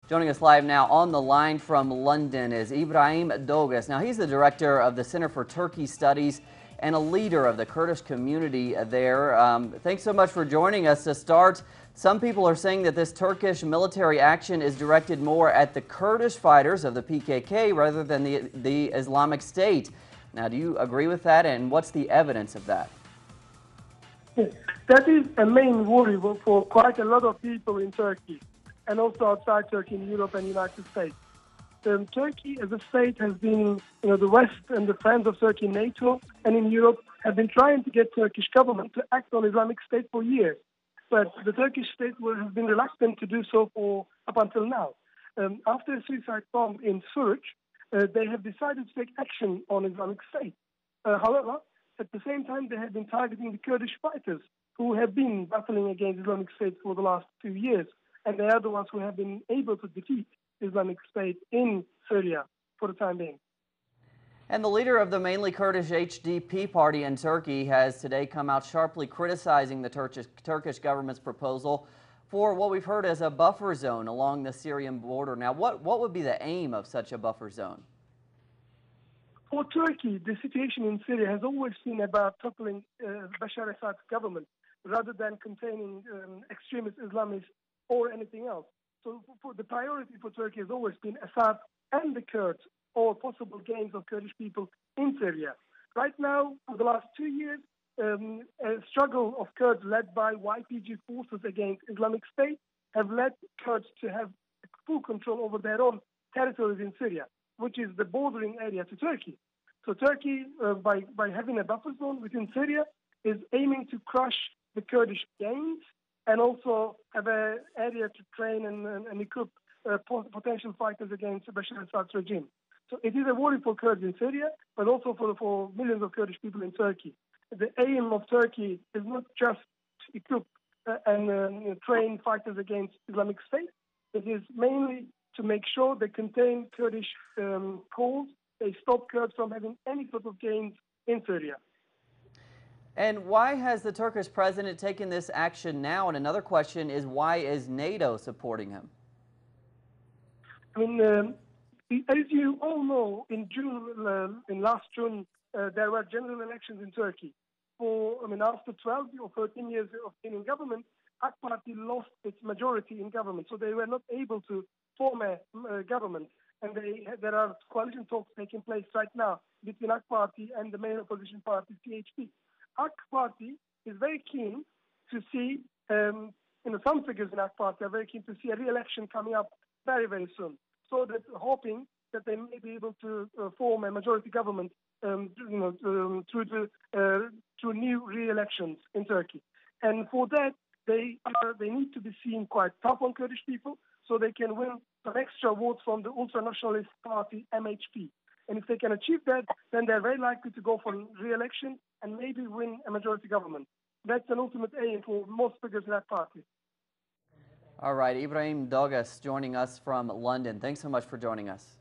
Joining us live now on the line from London is Ibrahim Dogas. Now, he's the director of the Center for Turkey Studies and a leader of the Kurdish community there. Thanks so much for joining us. To start, some people are saying that this Turkish military action is directed more at the Kurdish fighters of the PKK rather than the Islamic State. Now, do you agree with that, and what's the evidence of that? Yes, that is a main worry for quite a lot of people in Turkey, and also outside Turkey, in Europe and United States. Turkey as a state has been, the West and the friends of Turkey, NATO, and in Europe have been trying to get Turkish government to act on Islamic State for years. But the Turkish state has been reluctant to do so up until now. After a suicide bomb in Zurich, they have decided to take action on Islamic State. However, at the same time, they have been targeting the Kurdish fighters who have been battling against Islamic State for the last 2 years. And they are the ones who have been able to defeat Islamic State in Syria for the time being. And the leader of the mainly Kurdish HDP party in Turkey has today come out sharply criticizing the Turkish government's proposal for what we've heard as a buffer zone along the Syrian border. Now, what would be the aim of such a buffer zone? For Turkey, the situation in Syria has always been about toppling Bashar Assad's government rather than containing extremist Islamists or anything else. So for the priority for Turkey has always been Assad and the Kurds, or possible gains of Kurdish people in Syria. Right now, for the last 2 years, a struggle of Kurds led by YPG forces against Islamic State have led Kurds to have full control over their own territories in Syria, which is the bordering area to Turkey. So Turkey, by having a buffer zone within Syria, is aiming to crush the Kurdish gangs and also have an area to train and equip potential fighters against Bashar Assad's regime. So it is a worry for Kurds in Syria, but also for millions of Kurdish people in Turkey. The aim of Turkey is not just to equip and train fighters against Islamic State. It is mainly to make sure they contain Kurdish cause, they stop Kurds from having any sort of gains in Syria. And why has the Turkish president taken this action now? And another question is, why is NATO supporting him? I mean, as you all know, in last June, there were general elections in Turkey. After 12 or 13 years of being in government, AK Party lost its majority in government, so they were not able to form a government. And there are coalition talks taking place right now between AK Party and the main opposition party, CHP. AK Party is very keen to see, some figures in AK Party are very keen to see a re-election coming up very, very soon. So that hoping that they may be able to form a majority government through new re-elections in Turkey. And for that, they need to be seen quite tough on Kurdish people so they can win some extra votes from the ultra-nationalist party, MHP. And if they can achieve that, then they're very likely to go for re-election and maybe win a majority government. That's an ultimate aim for most figures in that party. All right, Ibrahim Dogas joining us from London. Thanks so much for joining us.